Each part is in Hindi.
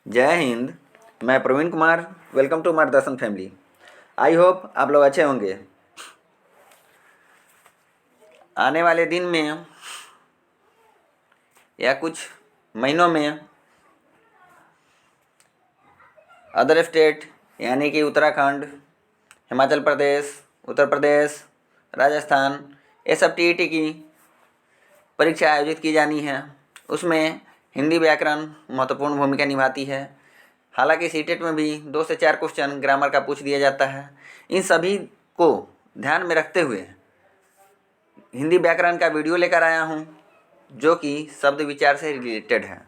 जय हिंद। मैं प्रवीण कुमार। वेलकम टू मार्गदर्शन फैमिली। आई होप आप लोग अच्छे होंगे। आने वाले दिन में या कुछ महीनों में अदर स्टेट यानी कि उत्तराखंड, हिमाचल प्रदेश, उत्तर प्रदेश, राजस्थान, ये सब टीईटी की परीक्षा आयोजित की जानी है। उसमें हिंदी व्याकरण महत्वपूर्ण भूमिका निभाती है। हालांकि सीटेट में भी 2 से 4 क्वेश्चन ग्रामर का पूछ दिया जाता है। इन सभी को ध्यान में रखते हुए हिंदी व्याकरण का वीडियो लेकर आया हूँ, जो कि शब्द विचार से रिलेटेड है।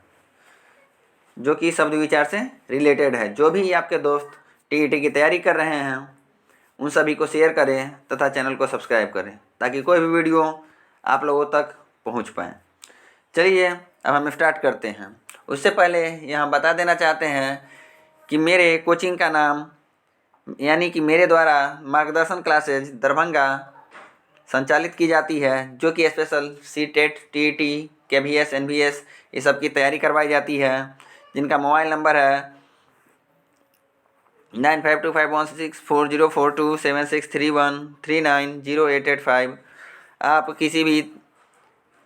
जो भी आपके दोस्त टीईटी की तैयारी कर रहे हैं उन सभी को शेयर करें तथा चैनल को सब्सक्राइब करें, ताकि कोई भी वीडियो आप लोगों तक पहुंच पाए। चलिए अब हम स्टार्ट करते हैं। उससे पहले यहाँ बता देना चाहते हैं कि मेरे कोचिंग का नाम यानी कि मेरे द्वारा मार्गदर्शन क्लासेज दरभंगा संचालित की जाती है, जो कि special CTET, TET, KVS, NVS ये सब की तैयारी करवाई जाती है। जिनका मोबाइल नंबर है 95251640427631390885। आप किसी भी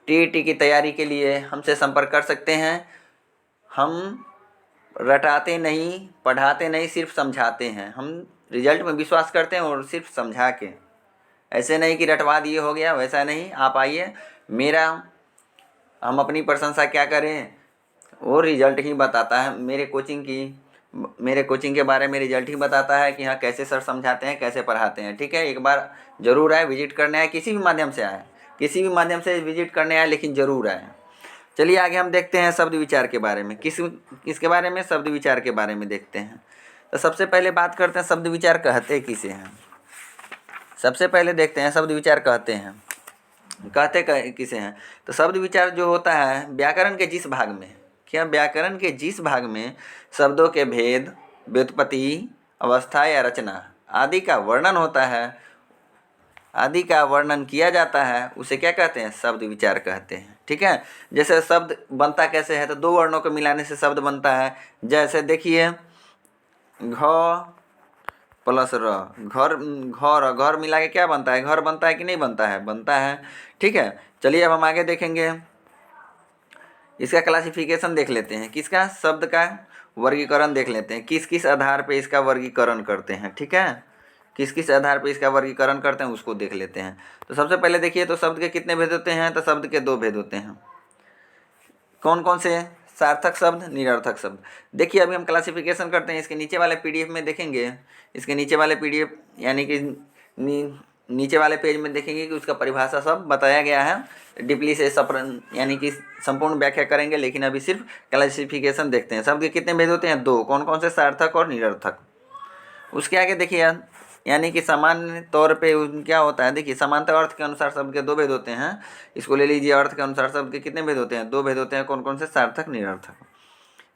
टीईटी की तैयारी के लिए हमसे संपर्क कर सकते हैं। हम रटाते नहीं, पढ़ाते नहीं, सिर्फ समझाते हैं। हम रिजल्ट में विश्वास करते हैं और सिर्फ समझा के, ऐसे नहीं कि रटवा दिए हो गया, वैसा नहीं। आप आइए, हम अपनी प्रशंसा क्या करें, वो रिजल्ट ही बताता है। मेरे कोचिंग के बारे में रिजल्ट ही बताता है कि हाँ कैसे सर समझाते हैं, कैसे पढ़ाते हैं। ठीक है, एक बार ज़रूर आए, विजिट करने आए, किसी भी माध्यम से विजिट करने आए, लेकिन ज़रूर आए। चलिए आगे हम देखते हैं शब्द विचार के बारे में। किसके बारे में? शब्द विचार के बारे में देखते हैं। तो सबसे पहले बात करते हैं शब्द विचार कहते किसे हैं। सबसे पहले देखते हैं शब्द विचार कहते किसे हैं। तो शब्द विचार जो होता है व्याकरण के जिस भाग में, व्याकरण के जिस भाग में शब्दों के भेद, व्युत्पत्ति, अवस्था या रचना आदि का वर्णन किया जाता है, उसे क्या कहते हैं? शब्द विचार कहते हैं। ठीक है, जैसे शब्द बनता कैसे है, तो 2 वर्णों को मिलाने से शब्द बनता है। जैसे देखिए घ प्लस र, घर मिला के क्या बनता है? घर बनता है कि नहीं बनता है? बनता है। ठीक है, चलिए अब हम आगे देखेंगे। इसका क्लासिफिकेशन देख लेते हैं। किसका? शब्द का वर्गीकरण देख लेते हैं। किस किस आधार पे इसका वर्गीकरण करते हैं। ठीक है, किस किस आधार पे इसका वर्गीकरण करते हैं उसको देख लेते हैं। तो सबसे पहले देखिए, तो शब्द के कितने भेद होते हैं? तो शब्द के 2 भेद होते हैं। कौन कौन से? सार्थक शब्द, निरर्थक शब्द। देखिए अभी हम क्लासिफिकेशन करते हैं। इसके नीचे वाले पीडीएफ में देखेंगे, इसके नीचे वाले पीडीएफ यानी कि नीचे वाले पेज में देखेंगे कि उसका परिभाषा सब बताया गया है। डीपली से यानी कि संपूर्ण व्याख्या करेंगे, लेकिन अभी सिर्फ क्लासिफिकेशन देखते हैं। शब्द के कितने भेद होते हैं? 2। कौन कौन से? सार्थक और निरर्थक। उसके आगे देखिए, यानी कि सामान्य तौर पे क्या होता है। देखिए समानता अर्थ के अनुसार शब्द के 2 भेद होते हैं। इसको ले लीजिए, अर्थ के अनुसार शब्द के कितने भेद होते हैं? 2 भेद होते हैं। कौन कौन से? सार्थक, निरर्थक।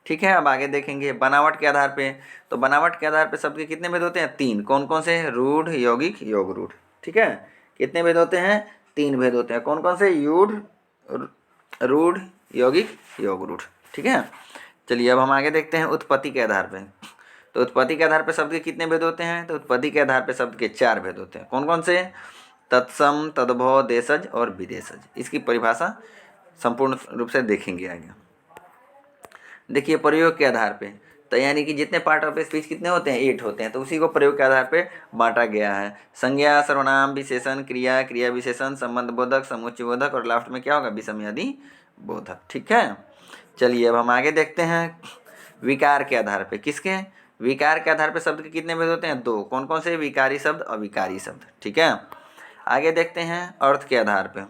ठीक है, अब आगे देखेंगे बनावट के आधार पे। तो बनावट के आधार पे शब्द के कितने भेद होते हैं? 3। कौन कौन से? रूढ़, यौगिक, योग रूढ़। ठीक है, कितने भेद होते हैं? 3 भेद होते हैं। कौन कौन से? रूढ़, यौगिक, योग रूढ़। ठीक है, चलिए अब हम आगे देखते हैं उत्पत्ति के आधार पे। तो उत्पत्ति के आधार पे शब्द के कितने भेद होते हैं? तो उत्पत्ति के आधार पे शब्द के 4 भेद होते हैं। कौन कौन से? तत्सम, तद्भव, देशज और विदेशज। इसकी परिभाषा संपूर्ण रूप से देखेंगे आगे। देखिए प्रयोग के आधार पे, तो यानी कि जितने पार्ट ऑफ स्पीच कितने होते हैं? 8 होते हैं। तो उसी को प्रयोग के आधार पे बांटा गया है। संज्ञा, सर्वनाम, विशेषण, क्रिया, क्रिया विशेषण, संबंध बोधक, समुच्चय बोधक और लास्ट में क्या होगा? विषमयादि बोधक। ठीक है, चलिए अब हम आगे देखते हैं विकार के आधार पे। किसके? विकार के आधार पे शब्द के कितने भेद होते हैं? 2। कौन कौन से? विकारी शब्द, अविकारी शब्द। ठीक है, आगे देखते हैं अर्थ के आधार पे।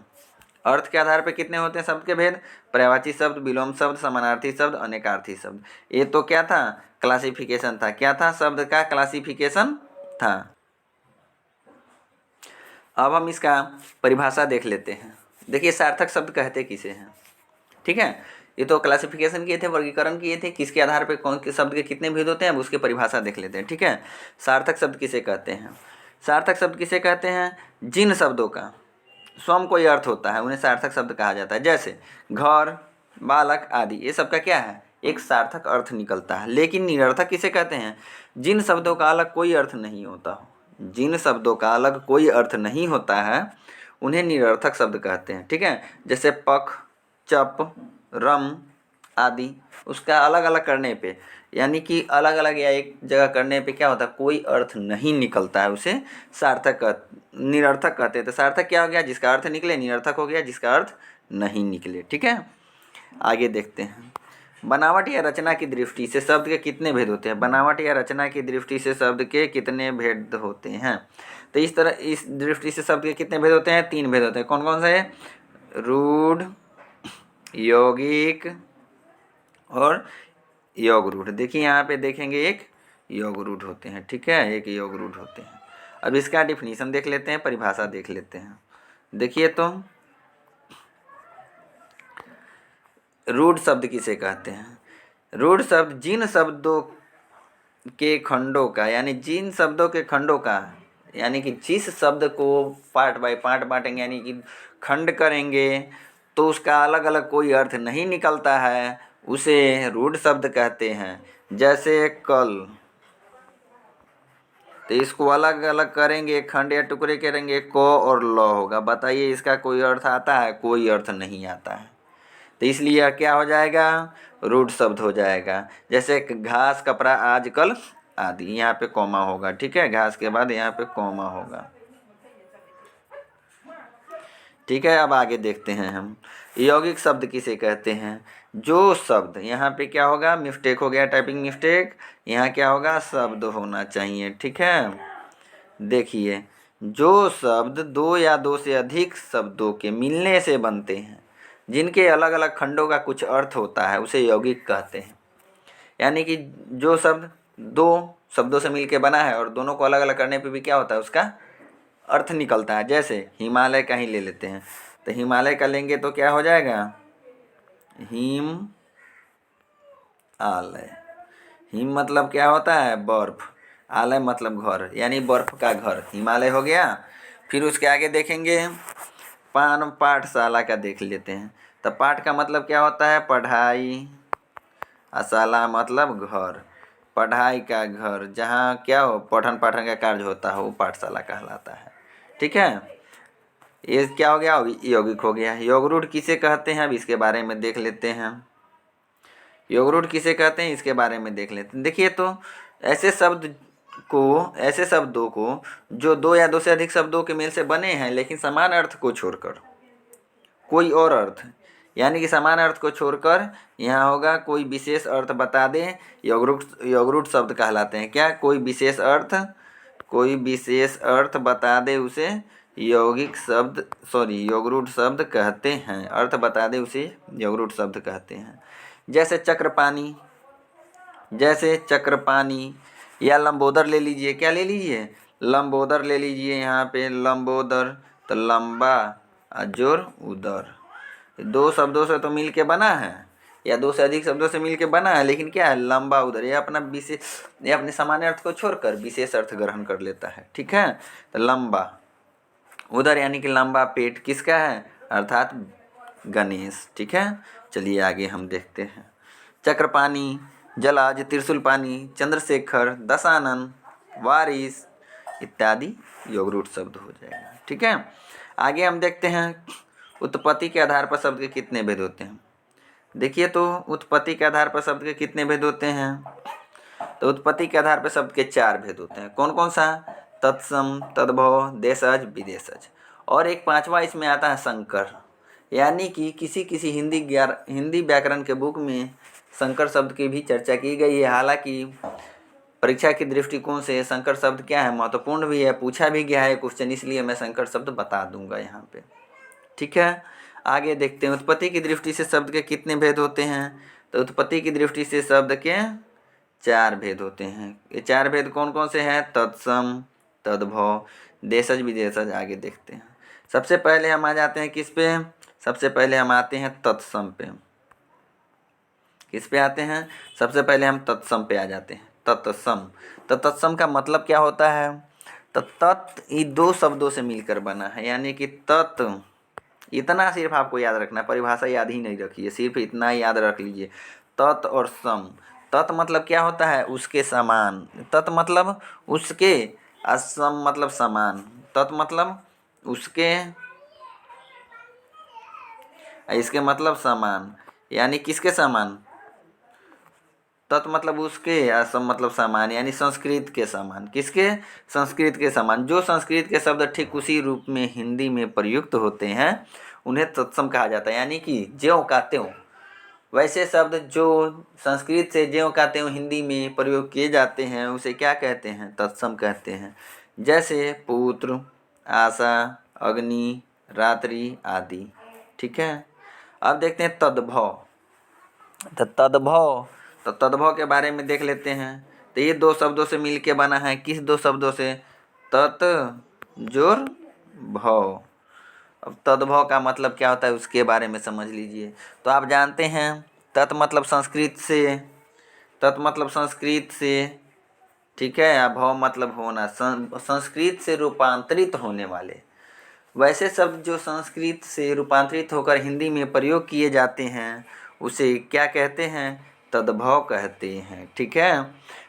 अर्थ के आधार पे कितने होते हैं शब्द के भेद? पर्यायवाची शब्द, विलोम शब्द, समानार्थी शब्द, अनेकार्थी शब्द। ये तो क्या था? क्लासिफिकेशन था। क्या था? शब्द का क्लासिफिकेशन था। अब हम इसका परिभाषा देख लेते हैं। देखिए सार्थक शब्द कहते किसे हैं। ठीक है, ये तो क्लासिफिकेशन किए थे, वर्गीकरण किए थे, किसके आधार पे कौन के शब्द के कितने भेद होते हैं, अब उसके परिभाषा देख लेते हैं। ठीक है, सार्थक शब्द किसे कहते हैं? सार्थक शब्द किसे कहते हैं? जिन शब्दों का स्वयं कोई अर्थ होता है उन्हें सार्थक शब्द कहा जाता है। जैसे घर, बालक आदि, ये सबका क्या है? एक सार्थक अर्थ निकलता है। लेकिन निरर्थक किसे कहते हैं? जिन शब्दों का अलग कोई अर्थ नहीं होता हो। जिन शब्दों का अलग कोई अर्थ नहीं होता है उन्हें निरर्थक शब्द कहते हैं। ठीक है, जैसे पख, चप, रम आदि, उसका अलग अलग करने पे, यानी कि अलग अलग या एक जगह करने पे क्या होता है, कोई अर्थ नहीं निकलता है, उसे निरर्थक कहते हैं। तो सार्थक क्या हो गया? जिसका अर्थ निकले। निरर्थक हो गया जिसका अर्थ नहीं निकले। ठीक है, आगे देखते हैं। बनावट या रचना की दृष्टि से शब्द के कितने भेद होते हैं? बनावट या रचना की दृष्टि से शब्द के कितने भेद होते हैं? तो इस तरह इस दृष्टि से शब्द के कितने भेद होते हैं? 3 भेद होते हैं। कौन कौन से? रूढ़, यौगिक और योग रूढ़। देखिए यहाँ पे देखेंगे एक योग रूढ़ होते हैं। ठीक है, एक योग रूढ़ होते हैं। अब इसका डिफिनीशन देख लेते हैं, परिभाषा देख लेते हैं। देखिए तो रूढ़ शब्द किसे कहते हैं? रूढ़ शब्द जिन शब्दों के खंडों का, यानी जिन शब्दों के खंडों का, यानी कि जिस शब्द को पार्ट बाय पार्ट बांटेंगे, यानी कि खंड करेंगे तो उसका अलग अलग कोई अर्थ नहीं निकलता है, उसे रूढ़ शब्द कहते हैं। जैसे कल, तो इसको अलग अलग करेंगे, खंड या टुकड़े करेंगे, को और ल होगा। बताइए इसका कोई अर्थ आता है? कोई अर्थ नहीं आता है। तो इसलिए यह क्या हो जाएगा? रूढ़ शब्द हो जाएगा। जैसे घास, कपड़ा, आजकल आदि, यहाँ पे कॉमा होगा। ठीक है, घास के बाद यहाँ पे कॉमा होगा। ठीक है, अब आगे देखते हैं हम। यौगिक शब्द किसे कहते हैं? जो शब्द, यहाँ पे क्या होगा? मिस्टेक हो गया, टाइपिंग मिस्टेक। यहाँ क्या होगा? शब्द होना चाहिए। ठीक है, देखिए, जो शब्द दो या दो से अधिक शब्दों के मिलने से बनते हैं, जिनके अलग अलग खंडों का कुछ अर्थ होता है, उसे यौगिक कहते हैं। यानी कि जो शब्द दो शब्दों से मिलके बना है और दोनों को अलग अलग करने पे भी क्या होता है, उसका अर्थ निकलता है। जैसे हिमालय का ही ले लेते हैं, तो हिमालय का लेंगे तो क्या हो जाएगा? हिम आलय। हिम मतलब क्या होता है? बर्फ। आलय मतलब घर, यानी बर्फ का घर, हिमालय हो गया। फिर उसके आगे देखेंगे, पाठशाला का देख लेते हैं। तो पाठ का मतलब क्या होता है? पढ़ाई, और शाला मतलब घर, पढ़ाई का घर, जहाँ क्या हो, पठन पाठन का कार्य होता हो, वो पाठशाला कहलाता है। ठीक है, ये क्या हो गया? यौगिक हो गया। योग रूढ़ किसे कहते हैं? अब इसके बारे में देख लेते हैं। योग रूढ़ किसे कहते हैं, इसके बारे में देख लेते हैं। देखिए तो ऐसे शब्दों को जो दो या दो से अधिक शब्दों के मेल से बने हैं, लेकिन समान अर्थ को छोड़कर कोई और अर्थ, यानी कि समान अर्थ को छोड़कर यहाँ होगा कोई विशेष अर्थ बता दें, यौगरूढ़ शब्द कहलाते हैं। क्या? कोई विशेष अर्थ बता दे उसे यौगरूढ़ शब्द कहते हैं। अर्थ बता दे उसे यौगरूढ़ शब्द कहते हैं। जैसे चक्रपाणी या लंबोदर ले लीजिए। क्या ले लीजिए? लंबोदर ले लीजिए। यहाँ पे लंबोदर, तो लंबा जोर उदर, दो शब्दों से तो मिल के बना है, या दो से अधिक शब्दों से मिल के बना है, लेकिन क्या है? लंबा उदर। ये अपने सामान्य अर्थ को छोड़कर विशेष अर्थ ग्रहण कर लेता है। ठीक है, तो लंबा उदर यानी कि लंबा पेट किसका है? अर्थात गणेश। ठीक है, चलिए आगे हम देखते हैं। चक्रपाणी, जलाज, त्रिशूलपाणी, चंद्रशेखर, दशानन, वारिस इत्यादि यौगरूढ़ शब्द हो जाएगा। ठीक है, आगे हम देखते हैं उत्पत्ति के आधार पर शब्द के कितने भेद होते हैं। देखिए तो उत्पत्ति के आधार पर शब्द के कितने भेद होते हैं? तो उत्पत्ति के आधार पर शब्द के 4 भेद होते हैं। कौन कौन सा? तत्सम, तद्भव, देशज, विदेशज, और एक 5वां इसमें आता है संकर। यानी कि किसी हिंदी व्याकरण के बुक में संकर शब्द की भी चर्चा की गई है। हालांकि परीक्षा के दृष्टिकोण से संकर शब्द क्या है, महत्वपूर्ण भी है, पूछा भी गया है क्वेश्चन, इसलिए मैं संकर शब्द बता दूंगा यहाँ पे। ठीक है, आगे देखते हैं उत्पत्ति की दृष्टि से शब्द के कितने भेद होते हैं। तो उत्पत्ति की दृष्टि से शब्द के 4 भेद होते हैं। ये 4 भेद कौन कौन से हैं? तत्सम, तद्भव, देशज, विदेशज। आगे देखते हैं। सबसे पहले हम आ जाते हैं किस पे? सबसे पहले हम आते हैं तत्सम पे। किस पे आते हैं? सबसे पहले हम तत्सम पे आ जाते हैं। तत्सम, तो तत्सम का मतलब क्या होता है? तो तत् ये 2 शब्दों से मिलकर बना है, यानी कि तत्, इतना सिर्फ आपको याद रखना है, परिभाषा याद ही नहीं रखिए, सिर्फ इतना याद रख लीजिए। तत् और सम। तत् मतलब क्या होता है? उसके समान। तत् मतलब उसके, और सम मतलब समान। तत् मतलब उसके, इसके मतलब समान, यानी किसके समान? तत् मतलब उसके, असम मतलब समान, यानी संस्कृत के समान। किसके? संस्कृत के समान। जो संस्कृत के शब्द ठीक उसी रूप में हिंदी में प्रयुक्त होते हैं उन्हें तत्सम कहा जाता है। यानी कि ज्यों का त्यों वैसे शब्द जो संस्कृत से ज्यों का त्यों हिंदी में प्रयोग किए जाते हैं उसे क्या कहते हैं? तत्सम कहते हैं। जैसे पुत्र, आशा, अग्नि, रात्रि आदि। ठीक है। अब देखते हैं तद्भव। तो तद्भव के बारे में देख लेते हैं। तो ये दो शब्दों से मिल के बना है। किस दो शब्दों से? तत् जोर भव। अब तद्भव का मतलब क्या होता है उसके बारे में समझ लीजिए। तो आप जानते हैं तत् मतलब संस्कृत से, तत् मतलब संस्कृत से, ठीक है। भव मतलब होना, संस्कृत से रूपांतरित होने वाले वैसे शब्द जो संस्कृत से रूपांतरित होकर हिंदी में प्रयोग किए जाते हैं उसे क्या कहते हैं? तद्भव कहते हैं। ठीक है।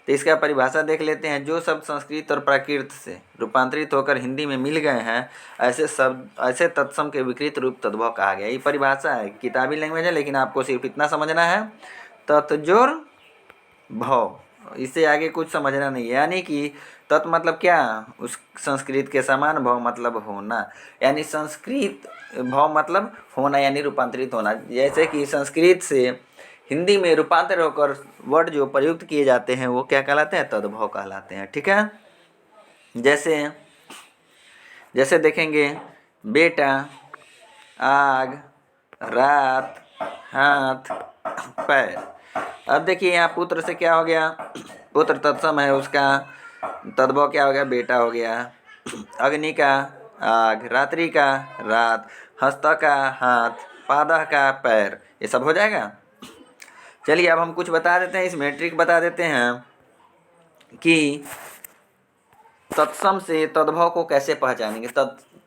तो इसका परिभाषा देख लेते हैं। जो शब्द संस्कृत और प्राकृत से रूपांतरित होकर हिंदी में मिल गए हैं ऐसे शब्द, ऐसे तत्सम के विकृत रूप तद्भव कहा गया। ये परिभाषा है, किताबी लैंग्वेज है, लेकिन आपको सिर्फ इतना समझना है, तत्जोर भव, इससे आगे कुछ समझना नहीं है। यानी कि तत् मतलब क्या? उस संस्कृत के समान, भव मतलब होना, यानी संस्कृत, भव मतलब होना यानी रूपांतरित होना। जैसे कि संस्कृत से हिंदी में रूपांतर होकर वर्ड जो प्रयुक्त किए जाते हैं वो क्या कहलाते हैं? तद्भव कहलाते हैं। ठीक है। जैसे जैसे देखेंगे बेटा, आग, रात, हाथ, पैर। अब देखिए यहाँ पुत्र से क्या हो गया? पुत्र तत्सम है, उसका तद्भव क्या हो गया? बेटा हो गया। अग्नि का आग, रात्रि का रात, हस्त का हाथ, पादः का पैर, ये सब हो जाएगा। चलिए अब हम कुछ बता देते हैं, इसमें ट्रिक बता देते हैं कि तत्सम से तद्भव को कैसे पहचानेंगे।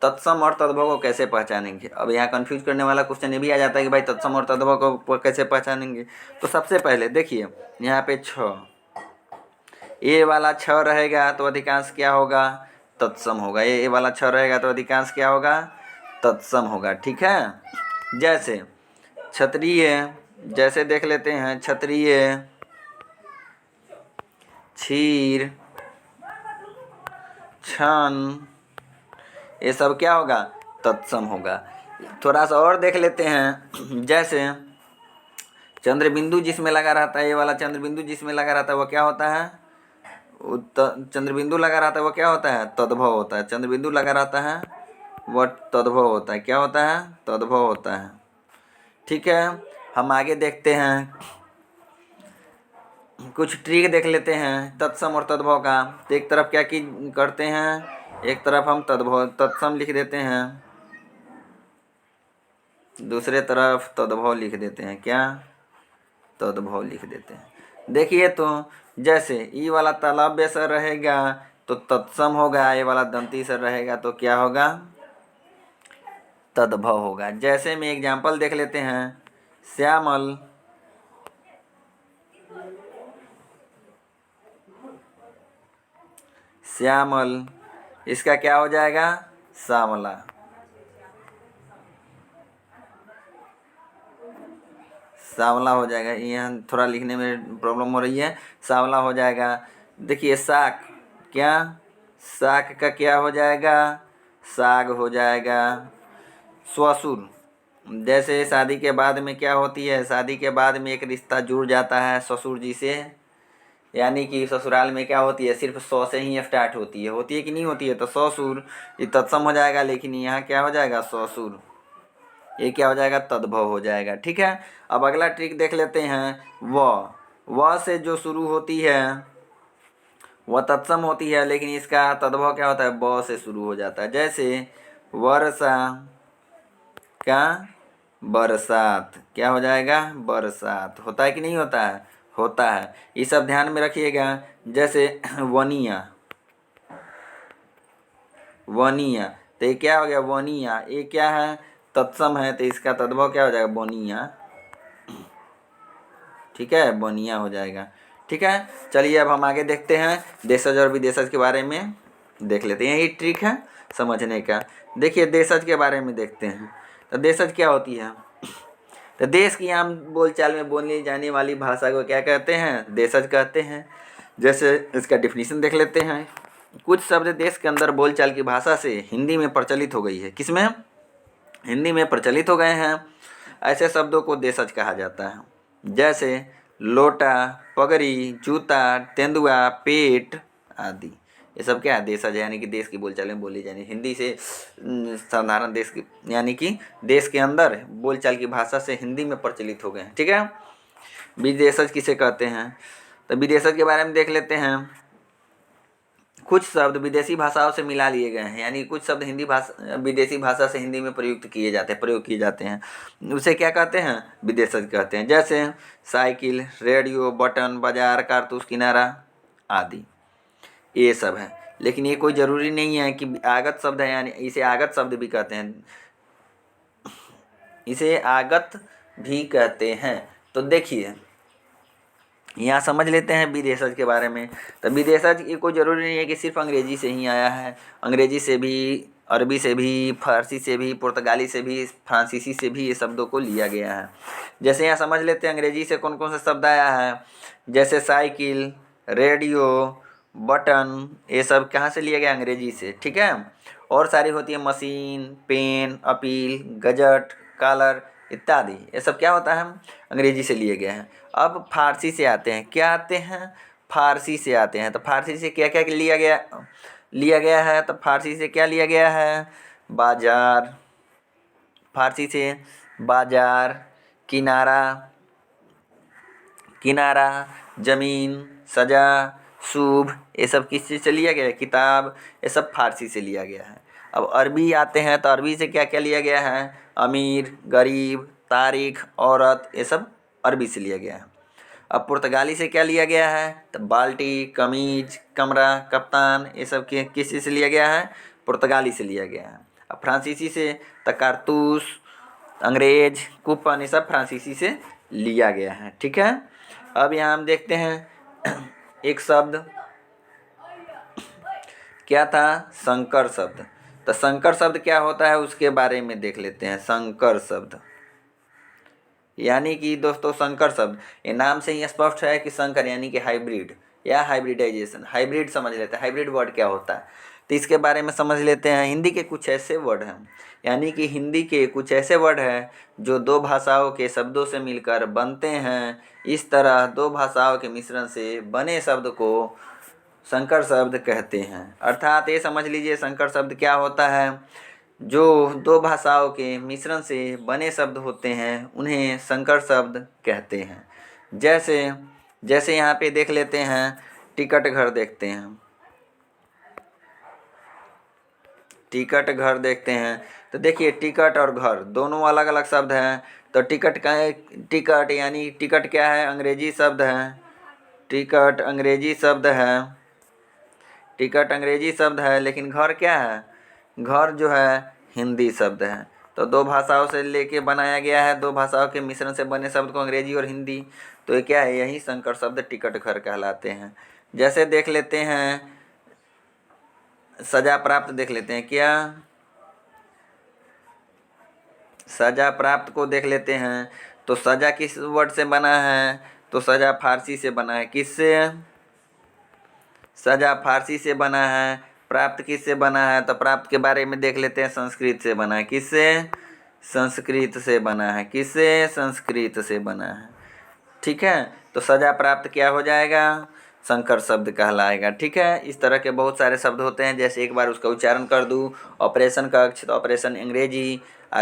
तत्सम और तद्भव को कैसे पहचानेंगे? अब यहाँ कंफ्यूज करने वाला क्वेश्चन ये भी आ जाता है कि भाई तत्सम और तद्भव को कैसे पहचानेंगे। तो सबसे पहले देखिए यहाँ पे छ, ये वाला छ रहेगा तो अधिकांश क्या होगा? तत्सम होगा। ये वाला छ रहेगा तो अधिकांश क्या होगा? तत्सम होगा। ठीक है। जैसे क्षत्रिय, जैसे देख लेते हैं क्षत्रिय, क्षीर, क्षण, ये सब क्या होगा? तत्सम होगा। थोड़ा सा और देख लेते हैं। जैसे चंद्र बिंदु जिसमें लगा रहता है, ये वाला चंद्र बिंदु जिसमें लगा रहता है वो क्या होता है? चंद्र बिंदु लगा रहता है वो क्या होता है? तद्भव होता है। चंद्र बिंदु लगा रहता है वह तद्भव होता है। क्या होता है? तद्भव होता है। ठीक है। हम आगे देखते हैं, कुछ ट्रिक देख लेते हैं तत्सम और तद्भव का। तो एक तरफ क्या की करते हैं, एक तरफ हम तद्भव तत्सम लिख देते हैं, दूसरे तरफ तद्भव लिख देते हैं। क्या? तद्भव लिख देते हैं। देखिए तो जैसे ई वाला तालव्य सर रहेगा तो तत्सम होगा, ये वाला दंती सर रहेगा तो क्या होगा? तद्भव होगा। जैसे में एग्जाम्पल देख लेते हैं, श्यामल, श्यामल, इसका क्या हो जाएगा? श्यामला। सांवला हो जाएगा। यहाँ थोड़ा लिखने में प्रॉब्लम हो रही है, सांवला हो जाएगा। देखिए साग, क्या? साग का क्या हो जाएगा? साग हो जाएगा। ससुर, जैसे शादी के बाद में क्या होती है? शादी के बाद में एक रिश्ता जुड़ जाता है ससुर जी से, यानी कि ससुराल में क्या होती है? सिर्फ सौ से ही स्टार्ट होती है कि नहीं होती है? तो ससुर ये तत्सम हो जाएगा, लेकिन यहाँ क्या हो जाएगा? ससुर, ये क्या हो जाएगा? तद्भव हो जाएगा। ठीक है। अब अगला ट्रिक देख लेते हैं। व से जो शुरू होती है वह तत्सम होती है, लेकिन इसका तद्भव क्या होता है? ब से शुरू हो जाता है। जैसे वर्षा का बरसात, क्या हो जाएगा? बरसात। होता है कि नहीं होता है? होता है। ये सब ध्यान में रखिएगा। जैसे वनिया, वनिया, तो ये क्या हो गया? वनिया, ये क्या है? तत्सम है, तो इसका तद्भव क्या हो जाएगा? बोनिया। ठीक है, बनिया हो जाएगा। ठीक है, चलिए अब हम आगे देखते हैं, देशज और विदेशज के बारे में देख लेते हैं। यही ट्रिक है समझने का। देखिए देशज के बारे में देखते हैं। तो देशज क्या होती है? तो देश की आम बोलचाल में बोली जाने वाली भाषा को क्या कहते हैं? देशज कहते हैं। जैसे इसका डिफिनीशन देख लेते हैं। कुछ शब्द देश के अंदर बोलचाल की भाषा से हिंदी में प्रचलित हो गई है। किसमें? हिंदी में प्रचलित हो गए हैं। ऐसे शब्दों को देशज कहा जाता है। जैसे लोटा, पगड़ी, जूता, तेंदुआ, पेट आदि। ये सब क्या है? देशज है, यानी कि देश की बोलचाल में बोली जानी, हिंदी से साधारण देश की, यानी कि देश के अंदर बोलचाल की भाषा से हिंदी में प्रचलित हो गए हैं। ठीक है, विदेशज किसे कहते हैं? तो विदेशज के बारे में देख लेते हैं। कुछ शब्द विदेशी भाषाओं से मिला लिए गए हैं, यानी कुछ शब्द हिंदी भाषा विदेशी भाषा से हिंदी में प्रयोग किए जाते हैं, उसे क्या कहते हैं? विदेशज कहते हैं। जैसे साइकिल, रेडियो, बटन, बाजार, कारतूस, किनारा आदि, ये सब है। लेकिन ये कोई ज़रूरी नहीं है कि आगत शब्द है, यानी इसे आगत शब्द भी कहते हैं, इसे आगत भी कहते हैं। तो देखिए यहाँ समझ लेते हैं विदेशज के बारे में। तो विदेशज ये कोई ज़रूरी नहीं है कि सिर्फ अंग्रेजी से ही आया है। अंग्रेजी से भी, अरबी से भी, फारसी से भी, पुर्तगाली से भी, फ्रांसीसी से भी ये शब्दों को लिया गया है। जैसे यहाँ समझ लेते हैं अंग्रेजी से कौन कौन सा शब्द आया है। जैसे साइकिल, रेडियो, बटन, ये सब कहाँ से लिया गया? अंग्रेजी से। ठीक है, और सारी होती है machine, pen, appeal, gazette, collar इत्यादि, ये सब क्या होता है? अंग्रेजी से लिए गए हैं। अब फारसी से आते हैं। क्या आते हैं? फारसी से आते हैं। तो फारसी से क्या क्या लिया गया है? तो फारसी से क्या लिया गया है? बाजार, फारसी से बाजार, किनारा, जमीन, सजा, शुभ, ये सब किस चीज़ से लिया गया है? किताब, ये सब फारसी से लिया गया है। अब अरबी आते हैं। तो अरबी से क्या क्या लिया गया है? अमीर, गरीब, तारीख, औरत, ये सब अरबी से लिया गया है। अब पुर्तगाली से क्या लिया गया है? तो बाल्टी, कमीज, कमरा, कप्तान, ये सब किस चीज़ से लिया गया है? पुर्तगाली से लिया गया है। अब फ्रांसीसी से तो कारतूस, अंग्रेज, कूपन, ये सब फ्रांसीसी से लिया गया है। ठीक है, अब यहाँ हम देखते हैं एक शब्द क्या था? संकर शब्द। तो संकर शब्द क्या होता है उसके बारे में देख लेते हैं। संकर शब्द यानी कि दोस्तों, संकर शब्द ये नाम से ही स्पष्ट है कि संकर यानी कि हाइब्रिड या हाइब्रिडाइजेशन। हाइब्रिड समझ लेते हैं, हाइब्रिड वर्ड क्या होता है, तो इसके बारे में समझ लेते हैं। हिंदी के कुछ ऐसे वर्ड हैं, यानी कि हिंदी के कुछ ऐसे वर्ड हैं जो दो भाषाओं के शब्दों से मिलकर बनते हैं। इस तरह दो भाषाओं के मिश्रण से बने शब्द को संकर शब्द कहते हैं। अर्थात ये समझ लीजिए संकर शब्द क्या होता है? जो दो भाषाओं के मिश्रण से बने शब्द होते हैं उन्हें संकर शब्द कहते हैं। जैसे यहाँ पे देख लेते हैं, टिकट घर देखते हैं। टिकट घर देखते हैं तो देखिए टिकट और घर दोनों अलग अलग शब्द हैं। तो टिकट यानी टिकट क्या है? अंग्रेजी शब्द है। टिकट अंग्रेजी शब्द है, लेकिन घर क्या है? घर जो है हिंदी शब्द है। तो दो भाषाओं से लेके बनाया गया है, दो भाषाओं के मिश्रण से बने शब्द को अंग्रेजी और हिंदी, तो ये क्या है? यही संकर शब्द टिकट घर कहलाते हैं। जैसे देख लेते हैं सजा प्राप्त, देख लेते हैं क्या? सजा प्राप्त को देख लेते हैं। तो सजा किस वर्ड से बना है? तो सजा फारसी से बना है। किससे? सजा फारसी से बना है। प्राप्त किससे बना है? तो प्राप्त के बारे में देख लेते हैं, संस्कृत से बना है। किससे? संस्कृत से बना है। किससे? संस्कृत से बना है। ठीक है, तो सजा प्राप्त क्या हो जाएगा? संकर शब्द कहलाएगा। ठीक है, इस तरह के बहुत सारे शब्द होते हैं। जैसे एक बार उसका उच्चारण कर दूँ, ऑपरेशन कक्ष, तो ऑपरेशन अंग्रेजी,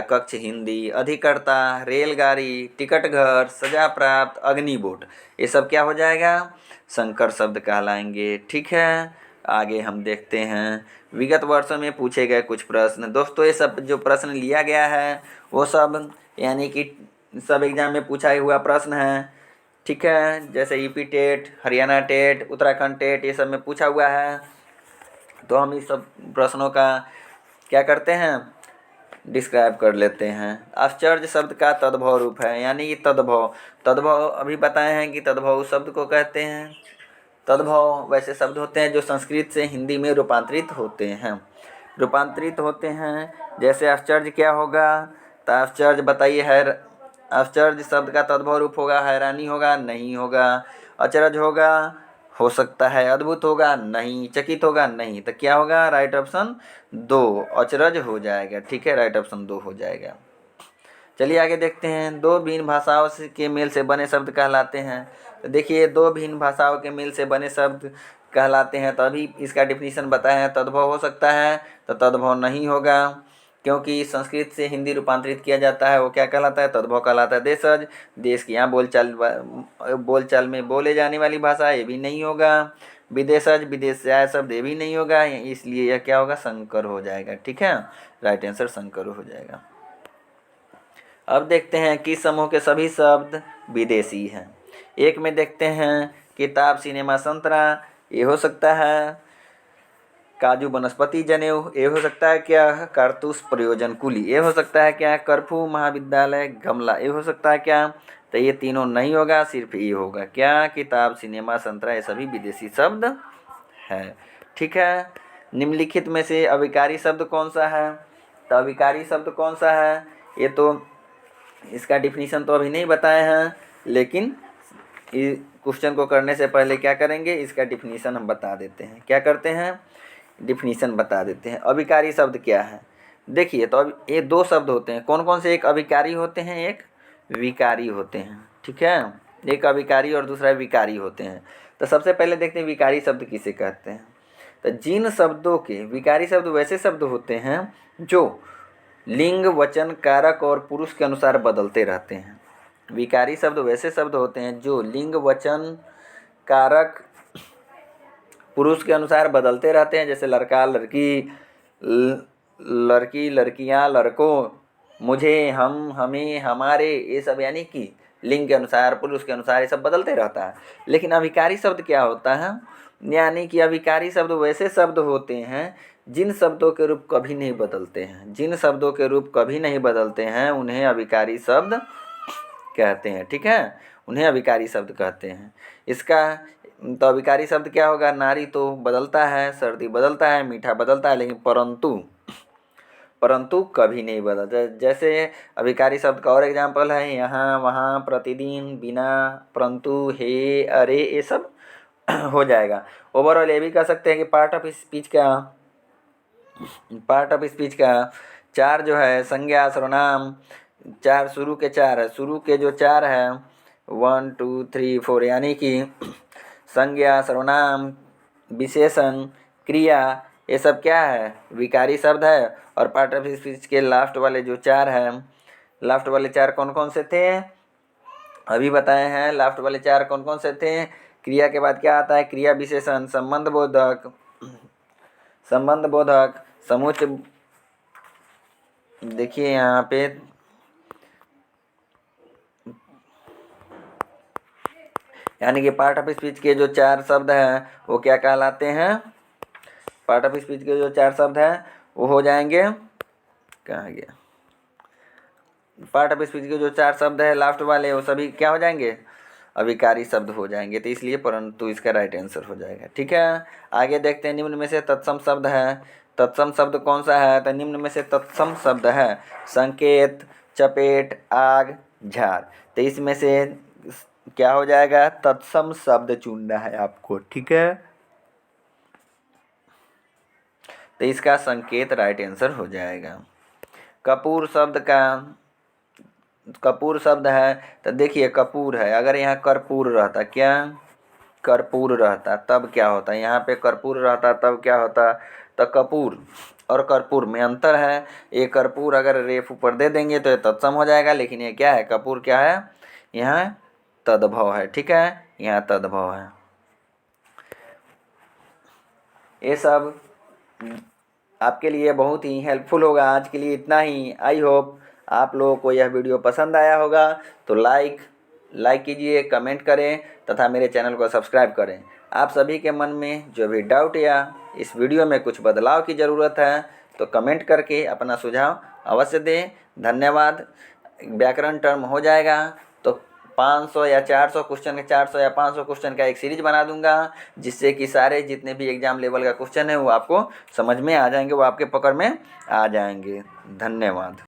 कक्ष हिंदी, अधिकर्ता, रेलगाड़ी, टिकट घर, सजा प्राप्त, अग्निबोट, ये सब क्या हो जाएगा? संकर शब्द कहलाएंगे। ठीक है, आगे हम देखते हैं विगत वर्षों में पूछे गए कुछ प्रश्न। दोस्तों ये सब जो प्रश्न लिया गया है वो सब यानी कि सब एग्जाम में पूछा हुआ प्रश्न है। ठीक है, जैसे UP TET, Haryana TET, Uttarakhand TET, ये सब में पूछा हुआ है। तो हम इस सब प्रश्नों का क्या करते हैं? डिस्क्राइब कर लेते हैं। आश्चर्य शब्द का तद्भव रूप है, यानी कि तद्भव। तद्भव अभी बताए हैं कि तद्भव शब्द को कहते हैं। तद्भव वैसे शब्द होते हैं जो संस्कृत से हिंदी में रूपांतरित होते हैं। जैसे आश्चर्य क्या होगा, तो आश्चर्य बताइए है। आश्चर्य शब्द का तद्भव रूप होगा हैरानी होगा, नहीं होगा। अचरज होगा, हो सकता है। अद्भुत होगा, नहीं। चकित होगा, नहीं। तो क्या होगा, राइट ऑप्शन 2 अचरज हो जाएगा। ठीक है, राइट ऑप्शन 2 हो जाएगा। चलिए आगे देखते हैं। दो भिन्न भाषाओं के मेल से बने शब्द कहलाते हैं। तो देखिए, दो भिन्न भाषाओं के मेल से बने शब्द कहलाते हैं, तो अभी इसका डिफिनीशन बताया है। तद्भव हो सकता है, तो तद्भव नहीं होगा, क्योंकि संस्कृत से हिंदी रूपांतरित किया जाता है। वो क्या कहलाता है, तद्भव कहलाता है। देशज, देश की यहाँ बोलचाल में बोले जाने वाली भाषा, ये भी नहीं होगा। विदेशज, विदेश से आया शब्द, ये भी नहीं होगा। इसलिए यह क्या होगा, संकर हो जाएगा। ठीक है, राइट आंसर संकर हो जाएगा। अब देखते हैं किस समूह के सभी शब्द विदेशी हैं। एक में देखते हैं किताब, सिनेमा, संतरा, ये हो सकता है। काजू, वनस्पति, जनेऊ, ये हो सकता है क्या, कारतूस, प्रयोजन, कुली, ये हो सकता है क्या, कर्फ्यू, महाविद्यालय, गमला, ये हो सकता है क्या। तो ये तीनों नहीं होगा, सिर्फ ये होगा क्या, किताब, सिनेमा, संतरा, ये सभी विदेशी शब्द है। ठीक है, निम्नलिखित में से अविकारी शब्द कौन सा है। तो अविकारी शब्द कौन सा है, ये तो इसका डिफिनीशन तो अभी नहीं बताए हैं, लेकिन क्वेश्चन को करने से पहले क्या करेंगे, इसका डिफिनीशन हम बता देते हैं। क्या करते हैं, डिफिनीशन बता देते हैं। अविकारी शब्द क्या है, देखिए। तो अब ये दो शब्द होते हैं, कौन कौन से, एक अविकारी होते हैं, एक विकारी होते हैं। ठीक है, एक अविकारी और दूसरा विकारी होते हैं। तो सबसे पहले देखते हैं विकारी शब्द किसे कहते हैं। तो जिन शब्दों के, विकारी शब्द वैसे शब्द होते हैं जो लिंग, वचन, कारक और पुरुष के अनुसार बदलते रहते हैं। विकारी शब्द वैसे शब्द होते हैं जो लिंग, वचन, कारक, पुरुष के अनुसार बदलते रहते हैं। जैसे लड़का, लड़की, लड़की, लड़कियां, लड़कों, मुझे, हम, हमें, हमारे, ये सब यानी कि लिंग के अनुसार, पुरुष के अनुसार, ये सब बदलते रहता है। लेकिन अविकारी शब्द क्या होता है, यानी कि अविकारी शब्द वैसे शब्द होते हैं जिन शब्दों के रूप कभी नहीं बदलते हैं। जिन शब्दों के रूप कभी नहीं बदलते हैं उन्हें अविकारी शब्द कहते हैं। ठीक है, उन्हें अविकारी शब्द कहते हैं। इसका तो अविकारी शब्द क्या होगा, नारी तो बदलता है, सर्दी बदलता है, मीठा बदलता है, लेकिन परंतु कभी नहीं बदलता। जैसे अविकारी शब्द का और एग्जाम्पल है यहाँ, वहाँ, प्रतिदिन, बिना, परंतु, हे, अरे, ये सब हो जाएगा। ओवरऑल ये भी कह सकते हैं कि पार्ट ऑफ स्पीच का 4 जो है, संज्ञा, सर्वनाम, 4 शुरू के 4 है। शुरू के जो 4 है 1 2 3 4, यानी कि संज्ञा, सर्वनाम, विशेषण, क्रिया, ये सब क्या है, विकारी शब्द है। और पार्ट ऑफ स्पीच के लास्ट वाले जो 4 है, लास्ट वाले 4 कौन कौन से थे, अभी बताए हैं। लास्ट वाले 4 कौन कौन से थे, क्रिया के बाद क्या आता है, क्रिया विशेषण, संबंध बोधक, समुच्चय। देखिए यहाँ पे यानी कि पार्ट ऑफ स्पीच के जो 4 शब्द हैं वो क्या कहलाते हैं, पार्ट ऑफ स्पीच के जो 4 शब्द हैं वो हो जाएंगे, कहाँ गया, पार्ट ऑफ स्पीच के जो 4 शब्द है लास्ट वाले, वो सभी क्या हो जाएंगे, अविकारी शब्द हो जाएंगे। तो इसलिए परंतु इसका राइट आंसर हो जाएगा। ठीक है, आगे देखते हैं। निम्न में से तत्सम शब्द है। तत्सम शब्द कौन सा है, तो निम्न में से तत्सम शब्द है संकेत, चपेट, आग, झाड़। तो इसमें से क्या हो जाएगा, तत्सम शब्द चुनना है आपको। ठीक है, तो इसका संकेत राइट आंसर हो जाएगा। कपूर शब्द है। तो देखिए कपूर है, अगर यहाँ कर्पूर रहता, क्या कर्पूर रहता तब क्या होता, यहाँ पे कर्पूर रहता तब क्या होता, तो कपूर और कर्पूर में अंतर है। ये कर्पूर अगर रेफ ऊपर दे देंगे तो ये तत्सम हो जाएगा, लेकिन ये क्या है, कपूर क्या है, यहाँ तद्भव है। ठीक है, यहाँ तद्भव है। ये सब आपके लिए बहुत ही हेल्पफुल होगा। आज के लिए इतना ही। आई होप आप लोगों को यह वीडियो पसंद आया होगा। तो लाइक कीजिए, कमेंट करें तथा मेरे चैनल को सब्सक्राइब करें। आप सभी के मन में जो भी डाउट या इस वीडियो में कुछ बदलाव की ज़रूरत है तो कमेंट करके अपना सुझाव अवश्य दें। धन्यवाद। व्याकरण टर्म हो जाएगा तो 500 या 400 क्वेश्चन, 400 या 500 क्वेश्चन का एक सीरीज बना दूंगा, जिससे कि सारे जितने भी एग्जाम लेवल का क्वेश्चन है वो आपको समझ में आ जाएंगे, वो आपके पकड़ में आ जाएंगे। धन्यवाद।